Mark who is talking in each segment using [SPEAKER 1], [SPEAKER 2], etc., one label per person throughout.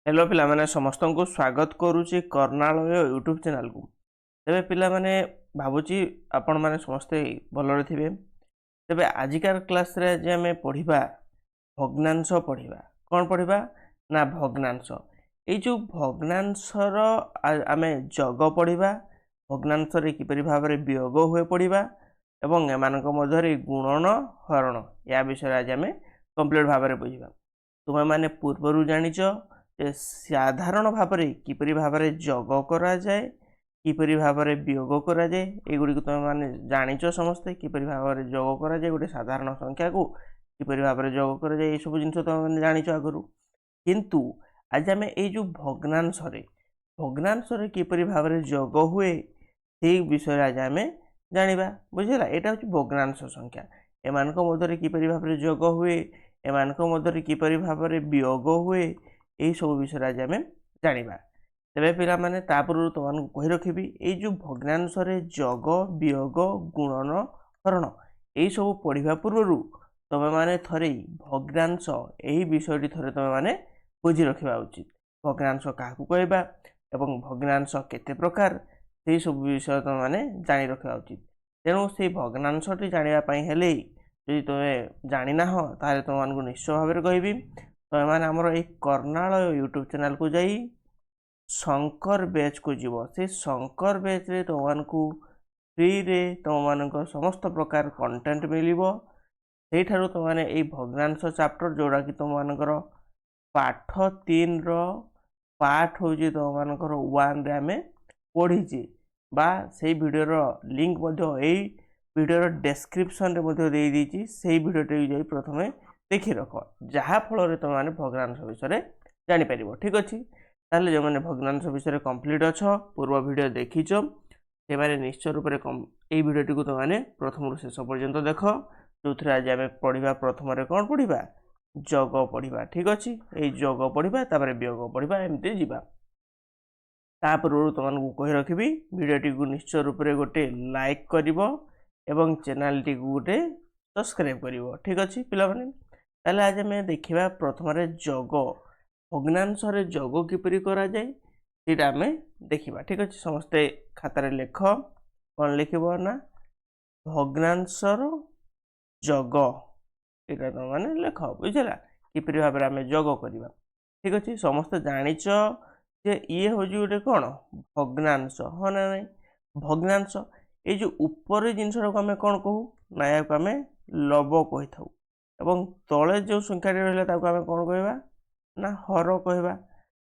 [SPEAKER 1] Hello पिला माने समस्त को स्वागत करुच्ची कर्णालय यूट्यूब चैनल को। तेरे पिला माने भावुची आपण माने समस्ते भलरे थिबे। तेबे आजिकार क्लास रे जे हमें पढ़िबा भग्नांश पढ़िबा। कौन पढ़िबा ना भग्नांश। ए जो भग्नांशर आमे जग पढ़िबा, भग्नांश रे किपरि भाबरे वियोग हुए पढ़िबा एवं एमानक मध्यरे गुणन हरण या विषय आज आमे कंप्लीट भाबरे बुझिबा। तुमे माने पूर्वरु जानिचो साधारण भाव किपरि भाव जग करा जाए, किपरि भाव वियोग करा जाए, एगुड़ी तुम मैंने जानिच समस्ते किपरि भाव जग करा जाए। गोटे साधारण संख्या को किपरि भाव जग करा जाए, ये सब जिन तुम मैंने जानिच आगु। किंतु आज आम यो भग्नांश किपरि भाव जग हुए से विषय आज आम जाना बुझेगा। यहाँ हूँ भग्नांश संख्या, एमान मध्य किपरि भाव जग हुए, एमान मध्य किपरि भाव वियोग हुए, यही सब विषय आज आम जाना। तेरे पिला माने तापूर्व तुमको कही रखी ये जो भग्नांश जग वियोग गुणन हरण यही सब पढ़ा पूर्व तुम मैंने थे भग्नांश यही विषय थे तुम मैंने बुझी रखा उचित। भग्नांश क्या कहवा एवं भग्नांश केते प्रकार से सब विषय तुम मैंने जानी रखा उचित। तेणु से भग्नांशटी जानापी यदि तुम्हें जाना ताले तुमको निश्चय भाव में कहबी तुम मैंने आमर ये कर्णालय यूट्यूब चैनल को जाई शंकर बैच को जीव। से शंकर बैच रे तुमको फ्री रे तुम मान समस्त प्रकार कंटेंट मिलिबो। सेठारु तुम मैंने ये भग्नांश चैप्टर जोड़ा कि तुम मानकर पाठ 3 रो पार्ट हूँ तुम मानकर 1 रे आम पढ़ीचे बा से वीडियो लिंक यही वीडियो डेस्क्रिप्शन रे दे दीची। से वीडियोटी जाई प्रथमे देखी रख जहाँ फल तुम मैंने भग्नांश विषय जापर। ठीक अच्छे ताले जो मैंने भग्नांश विषय कंप्लीट अच्छ पूर्व वीडियो देखीच से मैंने निश्चय रूप से यही वीडियोटी को तुम मैंने प्रथम शेष पर्यंत देख जो थे आज आम पढ़ा प्रथम कौन पढ़ा जग पढ़ा। ठीक अच्छे ये जग पढ़ा तापर वियोग पढ़ा एमती जीवा। तापूर्व तुमको कही रखी वीडियोटी को निश्चय रूप से गोटे लाइक कर चैनल टी गोटे सब्सक्राइब कर। ठीक अच्छे पिला माने ताले आज आम देखा प्रथम जग भग्नांश जग किपरि करा जाए सीटा आम देखा। ठीक अच्छे समस्ते खातार लेख कौन लिख ना भग्नांशर जग ये तुम मैंने लेख बुझेगा किपरि भाव आम जग करवा। ठीक अच्छे समस्ते जानिच जे ये हूँ गोटे कौन भग्नांश हाँ ना नहीं भग्नांश ये जो ऊपर जिनस आम कौन कहू ना या आम लब कही था एवं तले जो संख्या रहा आम कौन कहवा ना हर कहवा।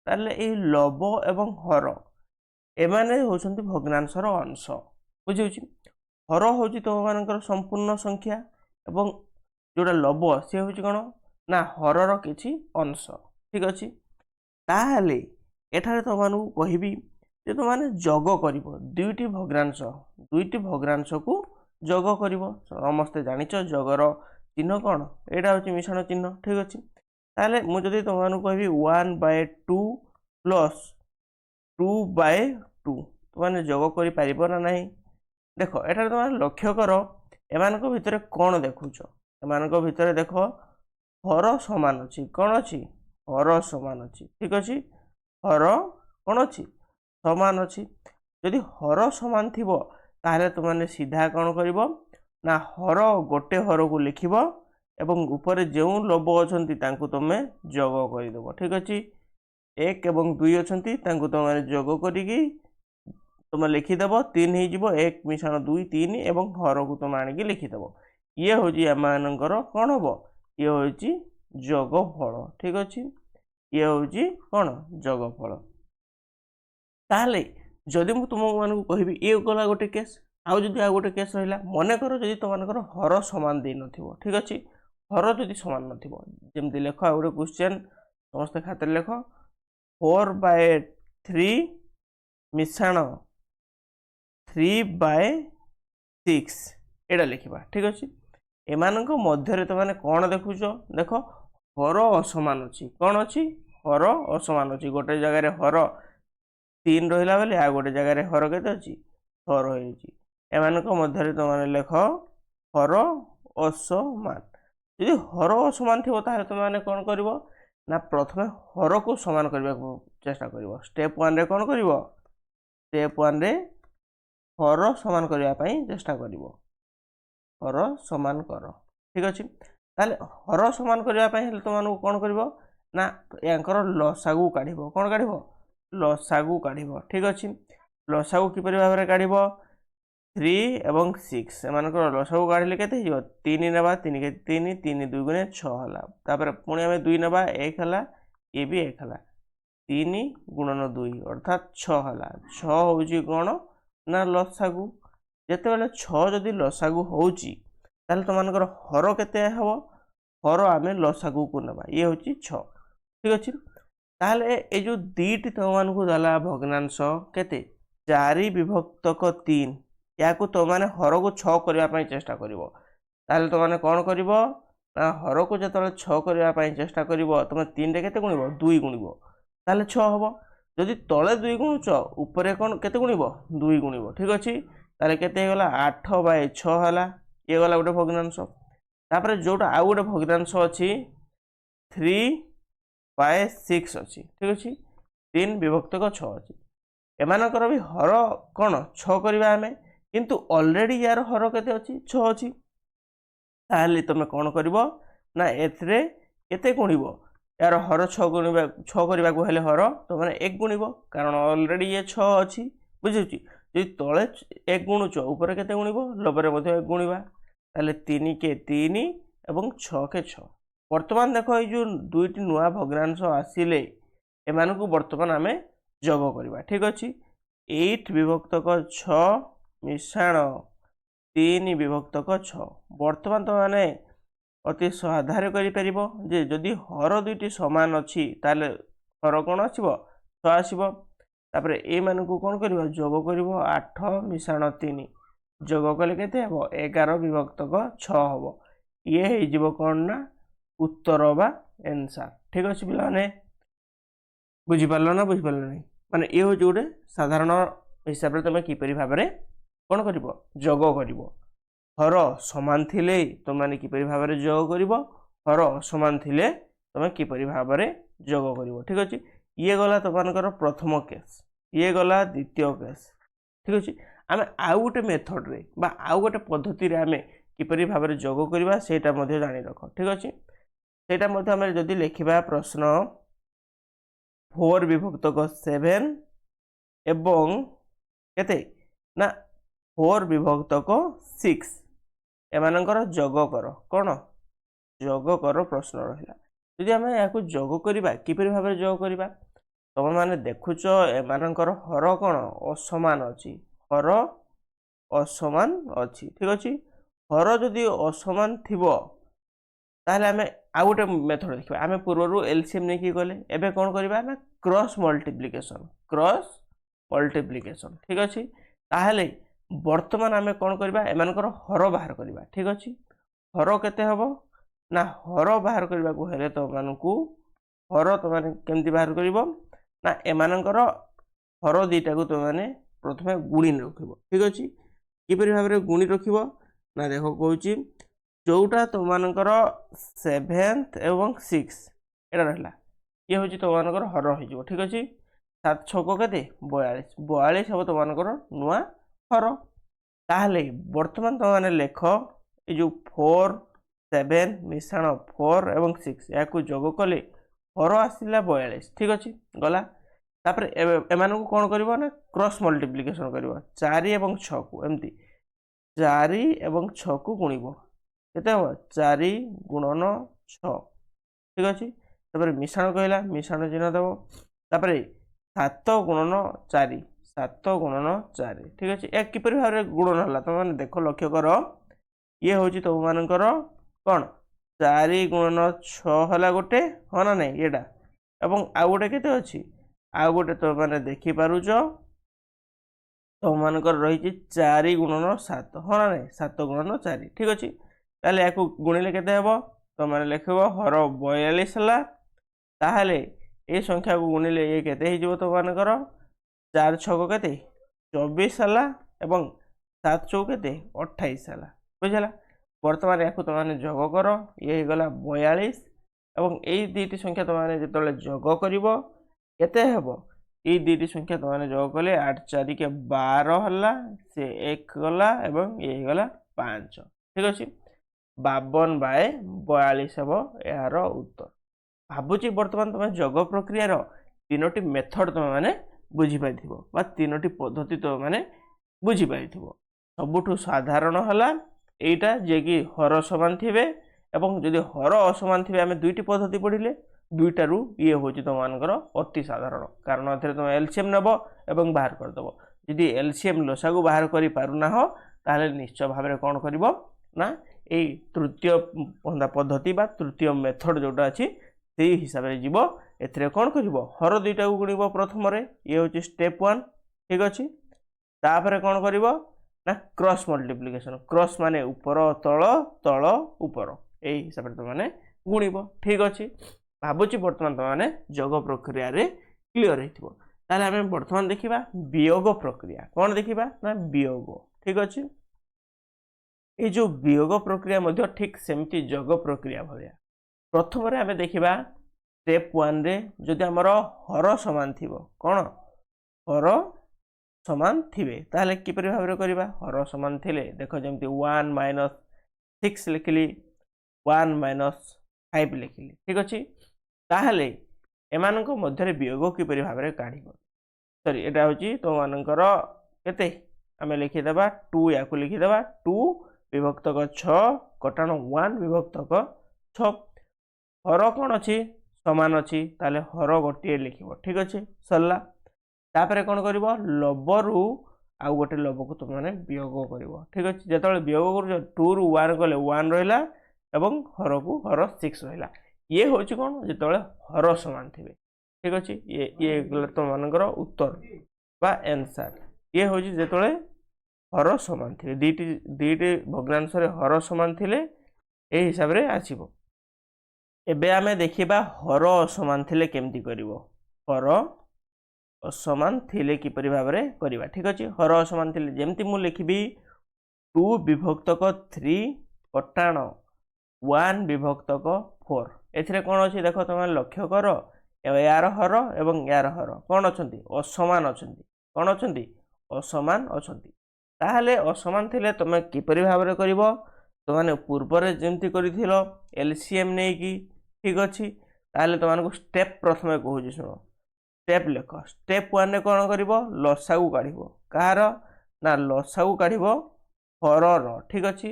[SPEAKER 1] ताले ये लब एवं हर एमाने होउछन्ति भग्नांशर अंश बुझी। हर हूँ तुम मान संपूर्ण संख्या एवं जोड़ा लब सी हूँ कौन ना हरर किछि अंश। ठीक अच्छे ताहले एठारे तुमको कहबी जे तुम मैंने जग कर दुईटी भग्नांश को जग कर समस्ते जानिच जगर चिन्ह कौन यहाँ हूँ मिश्रण चिन्ह। ठीक अच्छे ताले मुझे तुमको कहबी 1/2 प्लस 2/2 तुमने जग कर ना नहीं। देख एठारे तुम लक्ष्य कर एमान भितर कौन देखुच एमान भितर देख हर समान अच्छी कौन अच्छी हर समान अच्छी। ठीक अच्छे हर कौन अच्छी समान अच्छी जदि हर समान थी ताहले तुमने सीधा कौन कर ना हर गोटे हर को लिख एवं ऊपर जो लब अच्छा तुम जग करदेव। ठीक अच्छे 1 एवं 2 अच्छा तुम जग करी तुम लिखिदेव 3 हो 1 मिश्रण 2 3 एवं हर को तुम आणिक लिखिदेव। ये हूँ एमानकर कौन हम ये हूँ जगफल। ठीक अच्छे ये हूँ कौन जगफल। ताहले जदि मु तुम मानक कहबी ये गला गोटे केस आउ जदि आ गोटे केस रहा मन कर जदि तुमकर हर समान दे न। ठीक अच्छे हर जदि समान नमती लेख आ गोटे क्वेश्चन समस्त खाते लेख 4/3 मिश्रण 3/6 एटा लिखा। ठीक अच्छे एमानक मध्य तुमने कौन देखुच देख हर असमान अच्छी कौन अच्छी हर असमान अच्छी गोटे जगार हर 3 रहा बेले आ गोटे जगार हर के अच्छी 6 रही एमानक मध्य तुमने लेख हर असमान। यदि हर असमान थी तुम मैंने कौन कर ନା ପ୍ରଥମେ ହରକୁ ସମାନ କରିବାକୁ ଚେଷ୍ଟା କରିବ। ଷ୍ଟେପ୍ 1ରେ କ'ଣ କରିବ? ଷ୍ଟେପ୍ 1ରେ ହର ସମାନ କରିବା ପାଇଁ ଚେଷ୍ଟା କରିବ। ହର ସମାନ କର। ଠିକ୍ ଅଛି। ତାହେଲେ ହର ସମାନ କରିବା ପାଇଁ ହେଲେ ତୁମମାନଙ୍କୁ କ'ଣ କରିବ ନା ୟାଙ୍କର ଲସାଗୁ କାଢ଼ିବ। କ'ଣ କାଢ଼ିବ? ଲସାଗୁ କାଢ଼ିବ। ଠିକ୍ ଅଛି। ଲସାଗୁ କିପରି ଭାବରେ କାଢ଼ିବ? 3 ଏବଂ 6 ଏମାନଙ୍କର ଲସାଗୁ କାଢ଼ିଲେ କେତେ ହେଇଯିବ? 3 ନେବା, 3 × 3 3 2 ଗୁଣେ 6 ହେଲା। ତାପରେ ପୁଣି ଆମେ 2 ନେବା, 1 ହେଲା, ଇଏ ବି 1 ହେଲା। 3 ଗୁଣନ 2 ଅର୍ଥାତ୍ 6 ହେଲା। 6 ହେଉଛି କ'ଣ ନା ଲସାଗୁ। ଯେତେବେଳେ 6 ଯଦି ଲସାଗୁ ହେଉଛି ତାହେଲେ ତୁମମାନଙ୍କର ହର କେତେ ହେବ? ହର ଆମେ ଲସାଗୁକୁ ନେବା। ଇଏ ହେଉଛି 6। ଠିକ୍ ଅଛି। ତାହେଲେ ଏ ଯେଉଁ ଦୁଇଟି ତୁମମାନଙ୍କୁ ଦେଲା ଭଗ୍ନାଂଶ କେତେ? 4 ବିଭକ୍ତକ 3। याकू तो मैंने हर को 6 करने चेष्टा करिवो। ताले तो मैंने कौन करिवो ना हर को जो 6 करने चेष्टा करिवो तुम 3 रे केते गुणिवो 2 गुणिवो ताले 6 हबो। जदि तले 2 गुणुच ऊपर कौन केते गुणिवो 2 गुणिवो। ठीक अछि। ताले केते गला 8/6 हला। ये गला गोटे भग्नांश। तापर जोटा आ गोटे भग्नांश अछि 3/6 अछि। ठीक अछि। 3 विभक्तक 6 अछि। एमानकर भी हर कौन 6 करबा हमें किंतु ऑलरेडी यार हर केते अछि 6 अछि। ताहले तुम कौन करिवो ना एथरे केते गुणिवो यार हर 6 गुणिबा 6 करबा को हेले हर तो माने 1 गुणिवो कारण ऑलरेडी ये 6 अछि। बुझिछि। जे तळे 1 गुणुच ऊपर केते गुणिवो लबरे मध्ये 1 गुणिबा ताले 3 के 3 एवं 6 के 6। वर्तमान देखो ए जो दुईटी नुआ भग्नांश आसिले एमानकु वर्तमान आमे जोग करबा। ठीक अछि। 8 विभक्तक 6 मिश्रण 3 विभक्तक 6। वर्तमान तो माने अति साधारण करि परिबो जे जदि हर दुईटी समान अछि ताले हर कोन आसीबो 6 आसीबो। तापर ए मानकु कोन करबो जोग करबो 8 मिश्रण 3 जोग कले केते हबो 11 विभक्तक 6 हबो। ये हे जिवो कोन ना उत्तर बा आंसर। ठीक अछि पिला माने बुझी पारलो ना बुझी पारलो नहीं माने ए हो जोडे साधारण हिसाब रे तमे किपरि भाबरे कोन करिवो जोग करिवो। हर समान थिले तुम माने किपरि भाबरे जोग करिवो हर असमान थिले तुम किपरि भाबरे जोग करिवो। ठीक अछि। ये गला तमानकर प्रथम केस ये गला द्वितीय केस। ठीक अछि। आमे आ गोटे मेथड रे बा आ गोटे पद्धति रे आमे किपरि भाबरे जोग करिवा सेटा मध्ये जानि रखो। ठीक अछि। सेटा मध्ये हम जदि लिखिबा प्रश्न 4 विभक्तक 7 एवं केते ना 4 विभक्तक 6 एमानकर जोग कर कोन जोग कर प्रश्न रहिला। यदि आमे याकू जोग करिबा किपरि भाबरे जोग करिबा तुम माने देखुच एमानकर हर कोन असमान अछि हर असमान अछि। ठीक अछि। हर जदि असमान थिबो ताहले आमे आ गोटे मेथड देखिबा। आमे पूर्वरु एलसीएम नै कि गले एबे कोन करिबा ना क्रॉस मल्टीप्लिकेशन क्रॉस मल्टीप्लिकेशन। ठीक अछि। ताहले वर्तमान आमे कोन करिबा एमानकर हर बाहर करिबा। ठीक अछि। हर केते हबो ना हर बाहर करिबा को हेले तो मानकू हर तो माने केमति बाहर करिवो ना एमानकर हर दीटा को तो माने प्रथमे गुणी रखिबो। ठीक अछि। किपरि भाबरे गुणी रखिबो ना देखो कहूची जोटा तो मानकर 7th एवं 6 एटा रहला ये होची तो मानकर हर होई जिवो। ठीक अछि। 7 6 को केते 42 42 हबो तो मानकर नुआ हर। ताहले वर्तमान तो माने लेख ए जो 4 7 मिश्रण 4 एवं 6 याकू जोग कले हर आसिला 42। ठीक अछि गला। तापर एमानकु कोन करिवो ना क्रॉस मल्टीप्लिकेशन करिवो 4 एवं 6 को एमती 4 एवं 6 को गुणिवो केते हो 4 गुणन 6। ठीक अछि। तापर मिश्रण कहला मिश्रण चिन्ह देबो तापर 7 गुणन 4 7 गुणन 4। ठीक अछि। ए किपरि भाबरे गुणन हला त माने देखो लक्ष्य करो ये होची तो मानकर कोन 4 गुणन 6 हला गोटे हो ना नै एटा एवं आ गोटे केते अछि आ गोटे तो माने देखि पारुचो तो मानकर रही 4 गुणन 7 हो ना नै 7 गुणन 4। ठीक अछि। ताले याकू गुणिले केते हेबो तो माने लिखबो हर 42 हला। ताहले ए संख्या को गुणिले ये केते हि जिवो तो मानकर 4 6 को केते 24 हला एवं 7 4 केते 28 हला। बुझला। वर्तमान याकू तो माने जोग करो ये गला 42 এবং এই দুইটি সংখ্ୟା তোমাମାନେ ଯେତେବେଳେ ଯୋଗ କରିବ କେତେ ହେବ এই দুইটি সংখ্ୟା তোমাମାନେ যোগ କଲେ 8 4 କେ 12 ହେଲା ସେ 1 ଗଲା ଏବଂ ଏ ଗଲା 5 ঠিক ଅଛି 52/42 ହେବ ଏହାର ଉତ୍ତର। ଭାବୁଛି ବର୍ତ୍ତମାନ ତମେ ଯୋଗ ପ୍ରକ୍ରିୟାର ତିନୋଟି ମେଥଡ ତମମାନେ ବୁଝି ପାଇଥିବ ବା ତିନୋଟି ପଦ୍ଧତି ତମମାନେ ବୁଝି ପାଇଥିବ। ସବୁଠୁ ସାଧାରଣ ହେଲା এইটা যে কি হর সমান থিবে এবং যদি হর অসমান থিবে আমি দুইটি পদ্ধতি পড়িলে দুইটারু ইয়ে হচ্ছে তোমার অতি সাধারণ কারণ এতে তুমি এলসিএম নেব এবং বাহার করদেব যদি এলসিএম লসাগু বাহার করে পারু না তাহলে নিশ্চয় ভাবে কোণ করব না এই তৃতীয় পদ্ধতি বা তৃতীয় মেথড যেটা আছে সেই হিসাবে যাব এতে কোণ করব হর দুইটা গুণব প্রথমরে ইয়ে হচ্ছে স্টেপ 1 ঠিক আছে তারপরে কোণ করব না ক্রস মল্টিপ্লিকেশন ক্রস মানে উপর তল তল উপর এই হিসাবে তোমানে গুণিব ঠিক আছে ভাবুছি বর্তমান তোমানে যোগ প্রক্রিয়ারে ক্লিयर হইতিব তাহলে আমি বর্তমান দেখিবা বিয়োগ প্রক্রিয়া কোন দেখিবা না বিয়োগ ঠিক আছে এই যে বিয়োগ প্রক্রিয়া মধ্যে ঠিক সেমতি যোগ প্রক্রিয়া ভলিয়া প্রথমরে আমি দেখিবা স্টেপ 1 রে যদি আমার হর সমান থিব কোন হর সমান থিবে তাহলে কিপরি ভাবে করিবা হর সমান থিলে দেখো যেমতি 1 - 6 লিখিলি 1 - 5 লিখিলি ঠিক আছে তাহলে এমানଙ୍କ ମଧ୍ୟରେ ବିୟୋଗ କିପରି ଭାବରେ କାଢିବ ସରି ଏଟା ହେଉଛି ତମମାନଙ୍କର କେତେ ଆମେ ଲେଖିଦେବା 2 ୟାକୁ ଲିଖିଦେବା 2 ବିଭକ୍ତକ 6 କଟାଣ 1 ବିଭକ୍ତକ 6 ହର କ'ଣ ଅଛି ସମାନ ଅଛି ତାହେଲେ ହର ଗୋଟିଏ ଲେଖିବ ଠିକ ଅଛି ସରିଲା ତାପରେ କ'ଣ କରିବ ଲବରୁ ଆଉ ଗୋଟେ ଲବକୁ ତମମାନେ ବିୟୋଗ କରିବ ଠିକ ଅଛି ଯେତେବେଳେ ବିୟୋଗ କରୁଛ 2 ରୁ 1 ଗଲେ 1 ରହିଲା ଏବଂ ହରକୁ ହର 6 ରହିଲା ये हूँ कौन जो हर समान थे ठीक अच्छे ये तुम उत्तर बा आंसर ये हूँ जो हर समान थे दीटी भग्नांश हर समान थे यही हिसाब से आसब एबे आमे देखिबा हर असमान थिले केमती करिवो हर असमान थिले किपरि भाबरे करिवा ठीक अछि हर असमान थिले जेमती मु लिखिबी 2 विभक्तक 3 कटाण 1 विभक्तक 4 एथिरे कोन अछि देखो तुम लक्ष्य कर यार हर एवं यार हर कोन अछंती असमान अछंती कोन अछंती असमान अछंती ताहले असमान थिले तुम किपरि भाबरे करिवो तुमने पूर्व रे जेमती करिथिलो एलसीएम नै की ठीक अछि ताहले तुमको स्टेप प्रथमे कहूजी सुनो स्टेप लेख स्टेप 1 रे कोन करिवो लसागु काढिवो कहार ना लसागु काढिवो हर रो ठीक अछि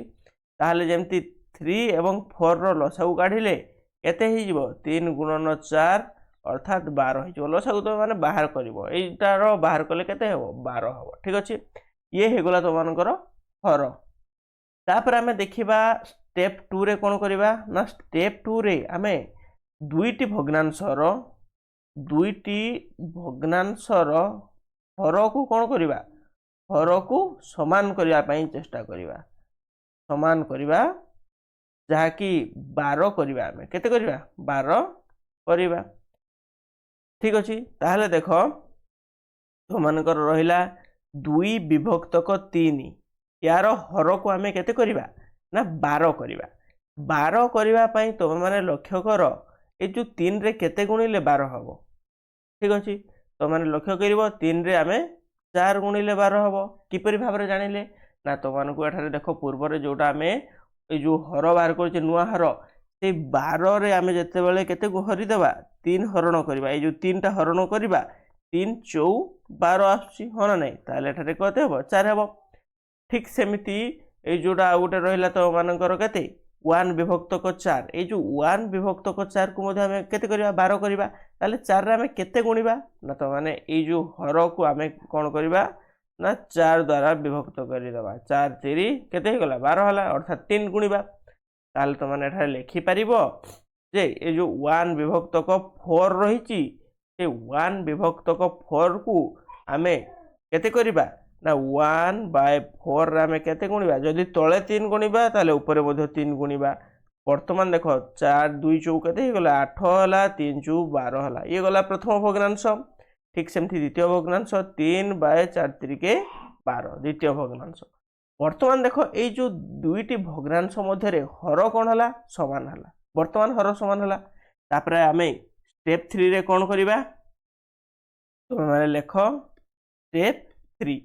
[SPEAKER 1] ताहले जेमती 3 एवं 4 रो लसागु काढिले केते हि जिवो 3 गुणन 4 अर्थात 12 हि जिवो लसागु तो माने बाहर करिवो एटा रो बाहर कले केते हेबो 12 हेबो ठीक अछि ये हेगला तो मानकर हर तापर आमे देखिबा स्टेप 2 रे कोन करिबा ना स्टेप 2 रे आमे दुईटी भग्नांशर हर को कोन करिबा हर को समान करिया पई चेष्टा करिबा समान करिबा जहा कि 12 करिबा आमे केते करिबा 12 करिबा ठीक अछि ताहले देखो तो मानकर रहिला 2 विभक्तक 3 यार हर को आमे केते करिबा ना 12 करिबा 12 करिबा पई तो माने लक्ष्य कर ए जो 3 रे केते गुणिले 12 हबो ठीक अछि तो माने लक्ष्य करिवो 3 रे आमे 4 गुणिले 12 हबो किपरि भाबरे जानिले ना तो मानको एठारे देखो पूर्व रे जोटा आमे ए जो हर बाहर करछे नुवा हर से 12 रे आमे जते बेले केते को हरि देबा 3 हरण करिबा ए जो 3 टा हरण करिबा 3 4 12 आछि होना नै ताले एठारे कते हबो 4 हबो ठीक सेमिति ए जोटा गोटे रहिला तो मानकर केते 1 विभक्तक 4 ए जो 1 विभक्तक 4 को मध्ये हमें केते करिबा 12 करिबा ताले 4 रे हमें केते गुणिबा ना तो माने ए जो हर को हमें कोन करिबा ना 4 द्वारा विभक्त करि देबा 4 3 केते हे गला 12 हला अर्थात 3 गुणिबा ताले तो माने एठा लिखि परिबो जे ए जो 1 विभक्तक 4 रहिची से 1 विभक्तक 4 को हमें केते करिबा ना 1/4 रे हमें केते गुणिबा जदि तळे 3 गुणिबा ताले ऊपरे मध्ये 3 गुणिबा वर्तमान देखो 4 2 4 केते हे गला 8 हला 3 4 12 हला ये गला प्रथम भग्नांश ठीक सेमथि द्वितीय भग्नांश 3/4 3 12 द्वितीय भग्नांश वर्तमान देखो ए जो दुईटी भग्नांश मध्य रे हर कोन हला समान हला वर्तमान हर समान हला तापर आमे स्टेप 3 रे कोन करिबा तुम माने लेख स्टेप 3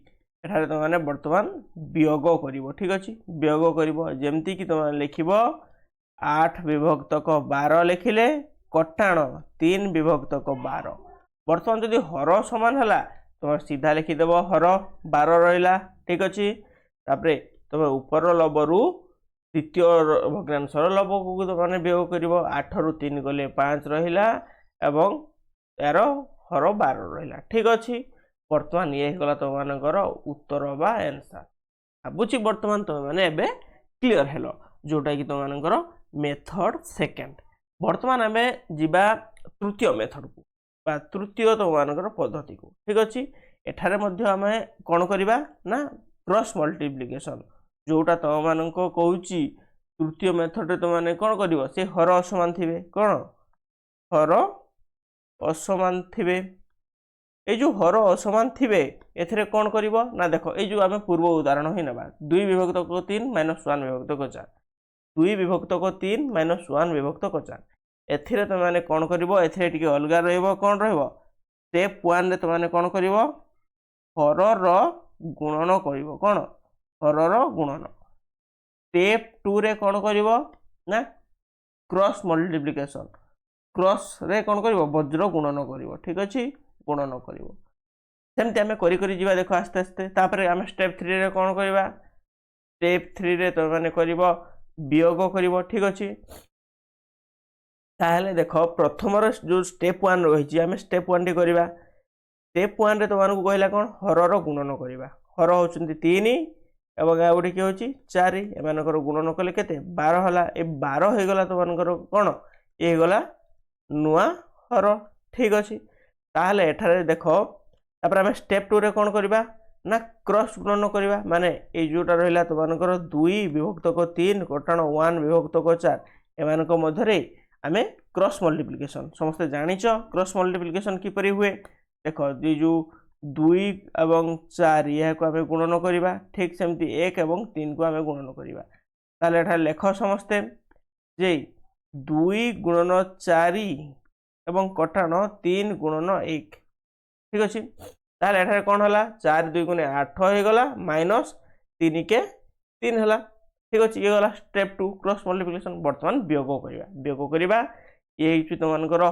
[SPEAKER 1] एठारे तुम माने वर्तमान वियोग करिवो ठीक अछि वियोग करिवो जेमति कि तुम लिखिबो 8 विभक्तक 12 लिखिले कटाण 3 विभक्तक 12 वर्तमान जदि हर समान हला तुम सीधा लिखिदेव हर 12 रहिला ठीक अछि तापर तुम ऊपर लबरु तृतीय भग्नांशर लब को तुम वियोग करिवो 8 रु 3 गले 5 रहिला एवं यार हर 12 रहिला ठीक अछि वर्तमान ये गला तुम मानकर उत्तर बा आंसर बुझी वर्तमान तुम माने एबे क्लियर हेलो जोटा कि तुम मानकर मेथड सेकंड वर्तमान आमे जिबा तृतीय मेथड को बा तृतीय तुम मानकर पद्धति को ठीक अछि एठारे मध्ये आमे कोन करिबा ना क्रॉस मल्टीप्लिकेशन जोटा तुम मानको कहूची तृतीय मेथड रे तुम माने कोन करिवो से हर असमान थिबे कोन हर असमान थिबे ए जो हर असमान थिबे एथरे कोन करिवो ना देखो ए जो आमे पूर्व उदाहरण ही नबा 2 विभक्त को 3 - 1 विभक्त को 4 2 विभक्त को 3 - 1 विभक्त को 4 एथिरे तुम माने कोन करिवो एथिरे टिके अलगा रहइबो कोन रहइबो स्टेप 1 रे तुम माने कोन करिवो हर रो गुणन करिवो कोन हर रो गुणन स्टेप 2 रे कोन करिवो ना क्रॉस मल्टीप्लिकेशन क्रॉस रे कोन करिवो वज्र गुणन करिवो ठीक अछि गुणन करिवो सेमते हमें करी करी जीवा देखो आस्ते आस्ते तापरे हमें स्टेप 3 रे कोन करिवा स्टेप 3 रे तो माने करिवो वियोग करिवो ठीक अछि ताहले देखो प्रथम रो जो स्टेप 1 रहिछि हमें स्टेप 1 टी करिवा स्टेप 1 रे तो मानकु कहला कोन हर रो गुणन करिवा हर होचंती 3 एवं आ गुडी के होची 4 एमानकर गुणन कले केते 12 हला ए 12 हे गला तो मानकर कोन ए गला नुआ हर ठीक अछि ताहले एठारे देखो तापर हम स्टेप 2 रे कोन करिबा ना क्रॉस गुणन करिबा माने ए जोटा रहिला तो मानकर 2 विभक्त को 3 कटाण 1 विभक्त को 4 एमानक मध्यरे आमे क्रॉस मल्टीप्लिकेशन समस्त जानिचो क्रॉस मल्टीप्लिकेशन की परि हुए देखो जे जो 2 एवं 4 या को आमे गुणन करिबा ठीक सेमती 1 एवं 3 को आमे गुणन करिबा ताले एठा लेख समस्त जे 2 गुणन 4 एवं कटाण 3 गुणन 1 ठीक अछि ताले एठारे कोन हला 4 2 गुणे 8 हे गला माइनस 3 के 3 हला ठीक अछि ये गला स्टेप 2 क्रॉस मल्टीप्लिकेशन वर्तमान वियोग करिबा ये हिचु तमनकर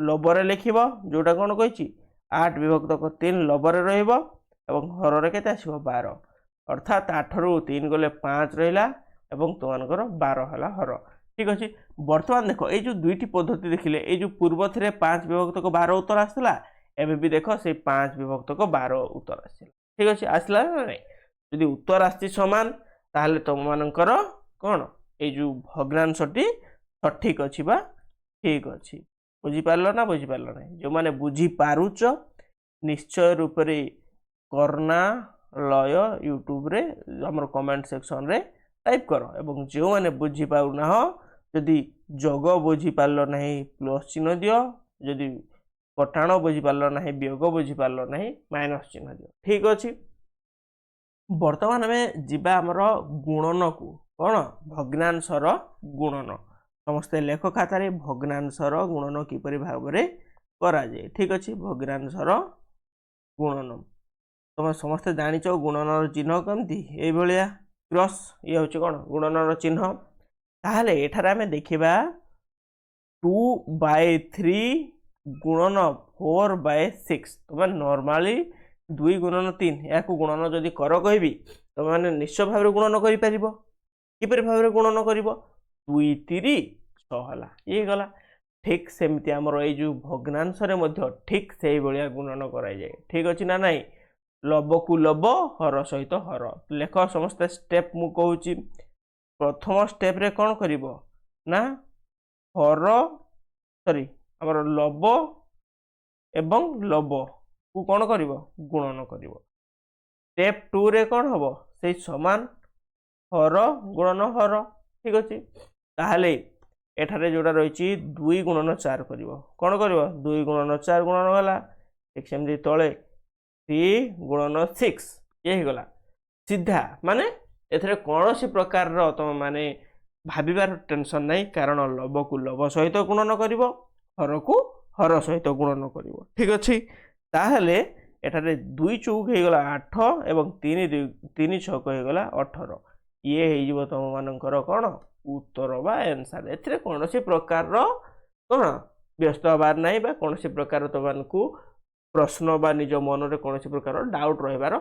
[SPEAKER 1] लबरे लिखिबो जोटा कोन कहिछि 8 विभक्त को 3 लबरे रहइबो एवं हर रे केते आसीबो 12 अर्थात 8 रु 3 गले 5 रहिला एवं तमनकर 12 हला हर ठीक अछि वर्तमान देखो ए जो दुईटी पद्धति देखिले ए जो पूर्व थरे 5 विभक्त को 12 उत्तर आसला एबे भी देखो से 5 विभक्त को 12 उत्तर आसिला ठीक अछि आसला नै यदि उत्तर आछि समान ताहले तुम मानकर कोन ए जो भग्नांशटी सठिक अछि बा ठीक अछि बुझी पारलो ना बुझी पारलो नै जो माने बुझी पारुच निश्चय रूप रे करना लय YouTube रे हमर कमेंट सेक्शन रे टाइप करो एवं जो माने बुझी पाउ ना हो यदि जग बुझी पारलो नहीं प्लस चिन्ह दियो यदि कटाण बुझी पारलो नहीं वियोग बुझी पारलो नहीं माइनस चिन्ह दियो ठीक अछि वर्तमान हमें जिबा हमर गुणन को कोन भग्नांशर गुणन समस्त लेख खाता रे भग्नांशर गुणन किपरि भाबरे करा जाय ठीक अछि भग्नांशर गुणन तुम समस्त जानिचो गुणनर चिन्ह केमती ए भलिया क्रॉस ये होची कोन गुणनर चिन्ह ताहले एठारे हमें देखिबा 2/3 गुणन 4/6 तुम नॉर्मली 2 गुणन 3 या को गुणन जदि कर कहबी तुम माने निश्चय भाबरे गुणन करि परिबो किपरि भाबरे गुणन करिवो 2 3 6 हला ये गला ठीक सेमती हमर ए जो भग्नांश रे मध्ये ठीक सेही बलिया गुणन कराय जाय ठीक अछि ना नाही लब को लब हर सहित हर लेख समस्त स्टेप मु कहूची प्रथम स्टेप रे कोन करिवो ना हर सॉरी हमर लब एवं लब को कोन करिवो गुणन करिवो स्टेप 2 रे कोन हबो सेही समान हर गुणन हर ठीक अछि ताहले एठारे जोड़ा रहिछि 2 गुणन 4 करिवो कोन करिवो 2 गुणन 4 गुणन होला एक सेमदी तळे 3 गुणन 6 ये गला सीधा माने एथरे कोनोसी प्रकार रो तुम माने भाबिबार टेंशन नहीं कारण लब को लब सहित गुणन करिवो हरकु हर सहित गुणन करिवो ठीक अछि ताहले एठारे 2 चौक हेगला 8 एवं 3 छक हेगला 18 ये हेजिवो तम मानकर कोन उत्तर बा आंसर एथिरे कोनोसी प्रकार रो कोन व्यस्त हबार नाही बा कोनोसी प्रकार तो मानकू प्रश्न बा निज मन रे कोनोसी प्रकार डाउट रहबार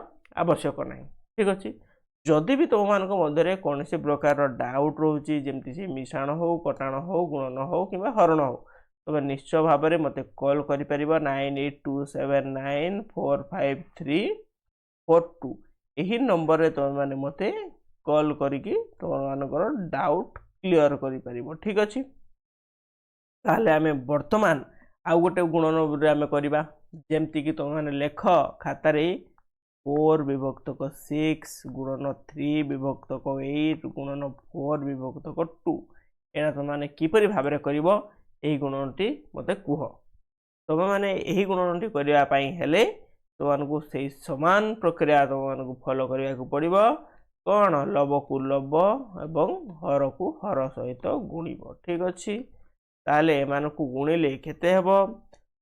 [SPEAKER 1] आवश्यक नाही ठीक अछि जदि भी तुम मान मध्य कौन से प्रकार डाउट रोचे जमती से मिश्रण हो कटाण हो गुणन हो कि हरण हो तुम निश्चय भाव में मत कॉल कर 9827945342 यही नंबर रे तुम मैंने मत कॉल करिकी तुम मानकर डाउट क्लियर कर ठीक अच्छे ताहले आमे वर्तमान आउ गोटे गुणन आमे करबा जेमती कि तुम माने लेख खातार 4 विभक्तक 6 गुणन 3 विभक्तक 8 गुणन 4 विभक्तक 2 एना तुम माने किपरि भाबरे करिवो एही गुणनटी मते कुह तुम माने एही गुणनटी करिया पई हेले तुमको सेही समान प्रक्रिया तुमको फॉलो करिया को पड़िबो कोन लब को लब एवं हर को हर सहित गुणिबो ठीक अछि ताले एमानकु गुणिले केते हेबो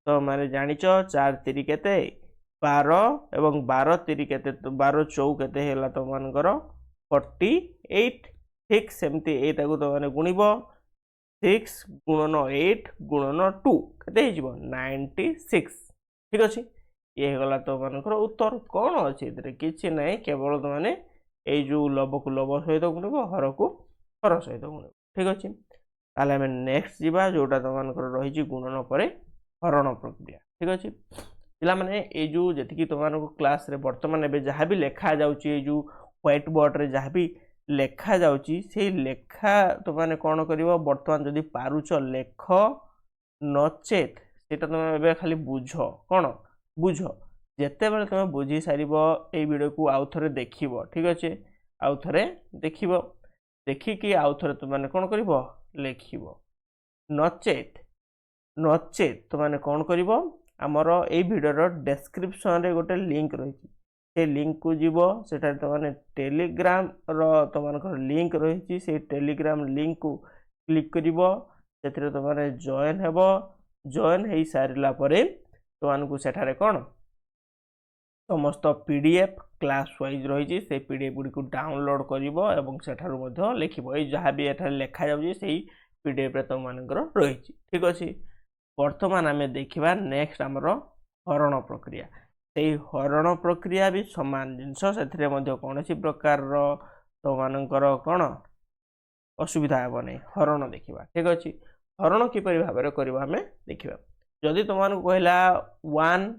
[SPEAKER 1] तो माने जानिचो 4 3 केते 12 एवं 12 3 केते 12 चौ केते हेला तो मानकर 48 ठीक सेमती एटा को तो माने गुणिबो 6 गुणन 8 गुणन 2 केते हिजबो 96 ठीक अछि ये हेगला तो मानकर उत्तर कोन अछि एतरे किछि नै केवल तो माने ए जो लब को लब सहित गुणिबो हर को हर सहित गुणिबो ठीक अछि ताले हम नेक्स्ट जीवा जोटा तो मानकर रहिछि गुणन परे हरण प्रक्रिया ठीक अछि पिला माने ए जो जेतिकी तुमको क्लास रे वर्तमान एबे जहाँ भी लेखा जाउची ए जो व्हाइट बोर्ड रे जहाँ भी लेखा जाउची से लेखा तो माने कोन करिवो वर्तमान जदी पारुच लेख नचेत सेटा तुम एबे खाली बुझो कोन बुझो जेते बेले तुम बुझी सारिबो ए वीडियो को आउ थरे देखिबो ठीक अछि आउ थरे देखिबो देखि कि आउ थरे तुम माने कोन करिवो लेखिबो नचेत नचेत तो माने कोन करिवो आमर ए वीडियो डेस्क्रिप्शन रे गोटे लिंक रही से लिंक को जीवो सेटा तो माने टेलीग्राम रो तो मानकर लिंक रही से टेलीग्राम लिंक को क्लिक करिवो सेथिरे तो माने जॉइन हेबो जॉइन हेई सारिला परे तो मानकु सेठारे कोन समस्त पीडीएफ क्लास वाइज रही से पीडीएफ गुडी को डाउनलोड करिवो एवं सेठारु मध्ये लिखिबो ए जहाँ भी एठारे लेखा जाउची सेही पीडीएफ रे तो मानकर रही ठीक अछि वर्तमान आमे देखिबा नेक्स्ट हमर हरण प्रक्रिया से हरण प्रक्रिया भी समान जिनस से कौन प्रकार तो मानकर कौन असुविधा हे नहीं हरण देखा ठीक अच्छे हरण किपर भाव में करवा आम देखा जदि तुम कहला 1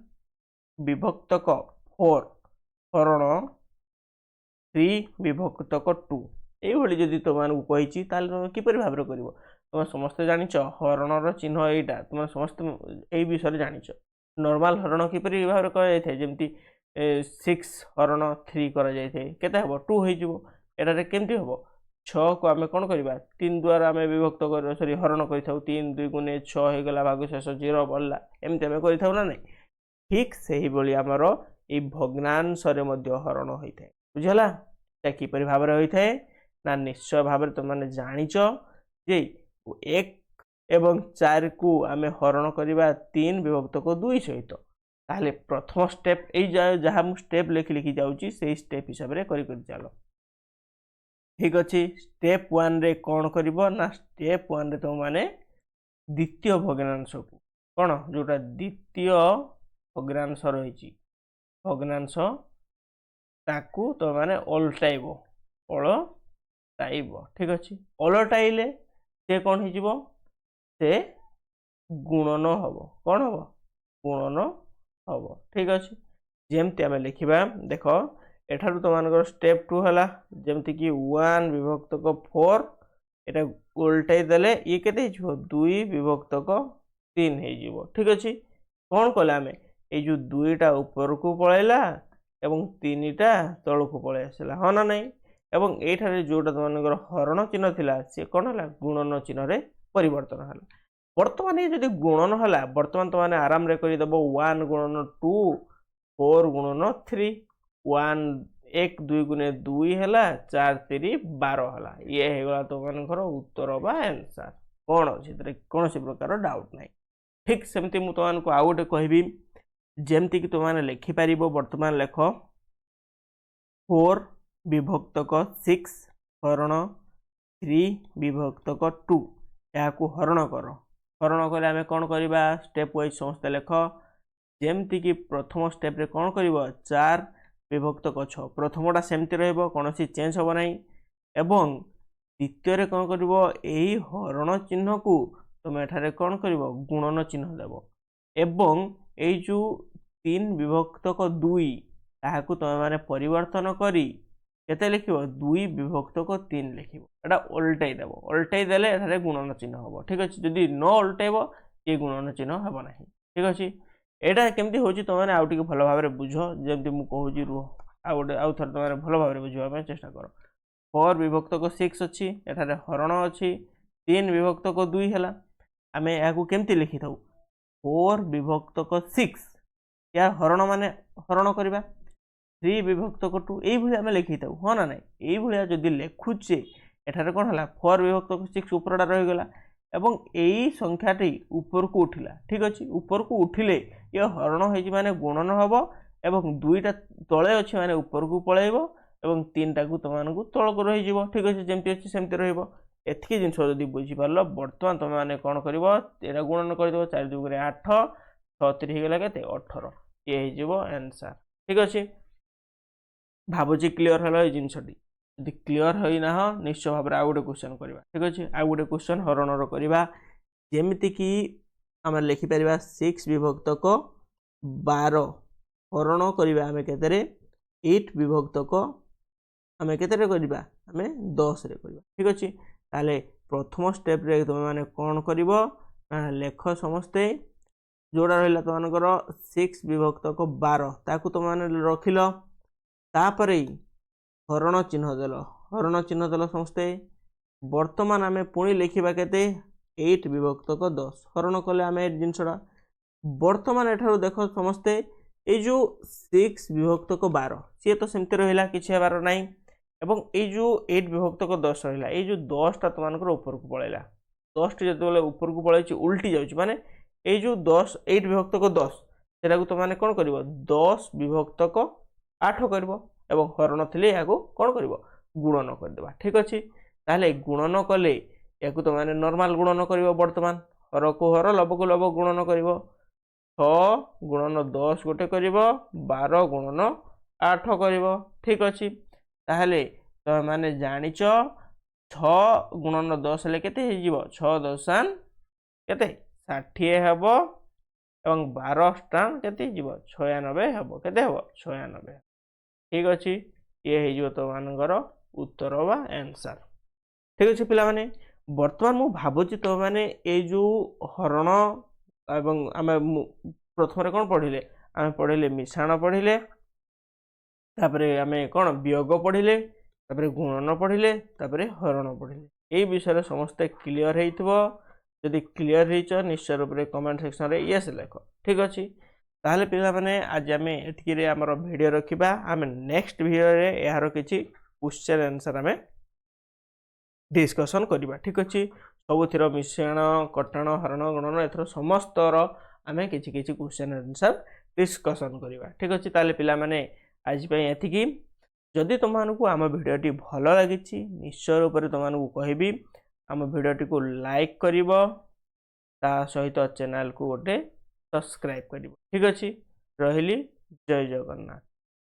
[SPEAKER 1] विभक्तक 4 हरण 3 विभक्तक 2 ये जदि तुमको कही किपर भाव में कर तुम समस्ते जानिच हरणर चिन्ह यहीटा तुम समस्त यही विषय जानिच नॉर्मल हरण किपर भाव में जमती 6 हरण 3 करते हम 2 होटा केमती हम 6 को आम कौन करवा 3 द्वारा आम विभक्त कर सरी हरण कर 3 2 गुणे 6 होगा भाग शेष 0 बढ़ला एमती आम करना ना ठीक से ही आमर ये भग्नांश हरण होता है बुझला किपर भाव में होता है ना निश्चय भाव में तुमने जानिच जे 1 एवं 4 को आम हरण करवा 3 विभक्त को 2 सहित ताहले प्रथम स्टेप जहाँ मुझे स्टेप लिखि लिखि जाऊँगी से स्टेप हिसाब से कर चलो ठीक अच्छे स्टेप 1 रे कौन कर ना स्टेप 1 रे तुम माने द्वितीय भग्नांश को कौन जोटा द्वितीय भग्नांश रही भग्नांश ताकू तो माने ओल्टाइब ठीक अच्छे ओल्टाइले से कौन हो से गुणन हम कौन हम गुणन हम ठीक अच्छे जमती आम लिखा देख एठार तुम स्टेप 2 है जमती कि 1 विभक्तक 4 एटा उल्टाई देले ये केते 2 विभक्तक 3 हो ठीक अच्छे कौन कले आम ये जो 2टा ऊपर को पलैला एवं 3टा तल को पलि आसला हाँ ना नहीं एवं ये जोटा तुम हरण चिन्ह थिला से कौन है गुणन चिन्ह रे परिवर्तन है बर्तमान ये जदि गुणन है बर्तमान तुमने आराम रे करदेव 1 गुणन 2 4 गुणन 3 1 1 2 गुणे 2 है 4 3 12 है ये होगा तुम उत्तर बा आंसर कौन अच्छे कौन प्रकार डाउट नहीं। ठीक सेमती मु तुमको आउ गोटे कहबी जेमती कि तुम लिखिपर बर्तमान लेख 4 विभक्तक 6 हरण 3 विभक्तक 2 या हरण कर कले आम कौन करवा स्टेप वाइज समस्त लेख जेमती कि प्रथम स्टेप रे कौन कर 4 विभक्तक 6 प्रथमटा सेमती कौन चेंज हम ना एवं द्वितीय कौन कर हरण चिन्ह को तुम एठारे कौन कर गुणन चिन्ह देव एवं यही जो 3 विभक्तक 2 ताकू तुम मैंने परिवर्तन करी केते लिख 2 विभक्तक 3 लिख एटा उल्टाई देव उल्टाई देले एठारे गुणन चिन्ह हम ठीक अच्छे जदि न उल्टाइब ये गुणन चिन्ह हम ना ठीक अच्छे एटा केमती होची तुम मैंने आउ टिके भल भाव बुझ जमती मुझे कहूँ रुह आउ गोटे आउ थे तुम भल भाव बुझापी चेष्टा कर 4 विभक्तक 6 अच्छी एठारे हरण अच्छी 3 विभक्तक 2 है आम या केमती लिखि था 4 विभक्तक 6 या हरण माने हरण करवा 3 विभक्तक 2 ये आम लिखि था हाँ ना ना ये जदि लिखुचे एठारे कौन है 4 विभक्तक 6 उपरटा रहीगला एवं यही संख्याटी ऊपर को उठिला ठीक अच्छे ऊपर को उठिले ये हरण होती माने गुणन हम एवं 2टा तले अच्छे माने ऊपर को पलैब एवं 3टा को तुमको तल को रही ठीक अच्छे जमती अच्छे सेमती रही जिनस जब बुझीपार बर्तमान तुम मैंने कौन कर गुणन कर 4 2 8 6 3 होगा के 18 ये हो आंसर ठीक अच्छे भावुची क्लीयर है जिनसटी यदि क्लीयर होना निश्चय भाव में आउ गोटे क्वेश्चन करवा ठीक अच्छे आउ गोटे क्वेश्चन हरणर करवा जेमती कि आम लिखिपर 6 विभक्तक 12 हरण करवा आम के 8 विभक्तक आम के करवा आम 10 रे करवा ठीक अच्छे ताले प्रथम स्टेप रे तुम मैंने कौन कर लेख समस्ते जोड़ा रहा तुमकर 6 विभक्तक 12 ताकू तुम मैंने रखिल तापर हरण चिन्ह देल समस्ते बर्तमान आम पुणी लिखा के 8 विभक्तक 10 हरण कले आम जिनसा बर्तमान एठार देख समस्ते ये जो 6 विभक्तक 12 सी तो सेमती रहा किसी हेबार ना एवं ये जो 8 विभक्तक 10 रहा ये जो 10टा तुम ऊपर को पलैला 10 टी जो ऊपर को पलैची उल्टी जाऊँ माने ये जो 10 8 विभक्तक 10 से तुमने कौन कर 10 विभक्तक 8 कर हरण थी या कौन कर गुणन करदे ठीक अच्छे ताहले गुणन कले या तुमने नॉर्मल गुणन कर बर्तमान हर को हर लब को लब गुणन कर 6 गुणन 10 गोटे कर 12 गुणन 8 कर ठीक अच्छे ताहले तुम मैंने जानिच 6 गुणन 10 हेल्ले केते 6 10 केते 60 हेब एवं 12 स्टान केते 96 हेब केते हेब 96 ठीक अच्छे ये हो तुमर उत्तर बा आंसर ठीक अच्छे पिला माने बर्तमान मु भावुची तो मैंने ये जो हरण एवं आम प्रथम कौन पढ़िले आम पढ़िले मिश्रण पढ़िले तापरे आम कौन वियोग पढ़िले तापरे गुणन पढ़िले तापरे हरण पढ़िले यही विषय समस्ते क्लीयर हो जदि क्लीयर हो निश्चय रूप से कमेंट सेक्शन रे यस लिख ठीक अच्छे ताहले पिला माने आज आम एतिकी आमर वीडियो रखा आम नेक्स्ट वीडियो रे यार किछि क्वेश्चन आंसर आम डिस्कसन करवा ठीक अच्छे सबुथिर मिश्रण कटण हरण गुणन एथर समस्तर आम किछि किछि क्वेश्चन आंसर डिस्कसन करवा ठीक अच्छे ताहले पिला माने आज पई एतिकी जदि तुमको आम भिडियोटी भल लगी निश्चय रूप से तुमको कहबी आम भिडियोटी को लाइक कर सहित चैनल को गोटे सब्सक्राइब कर ठीक अच्छे रही जय जगन्नाथ।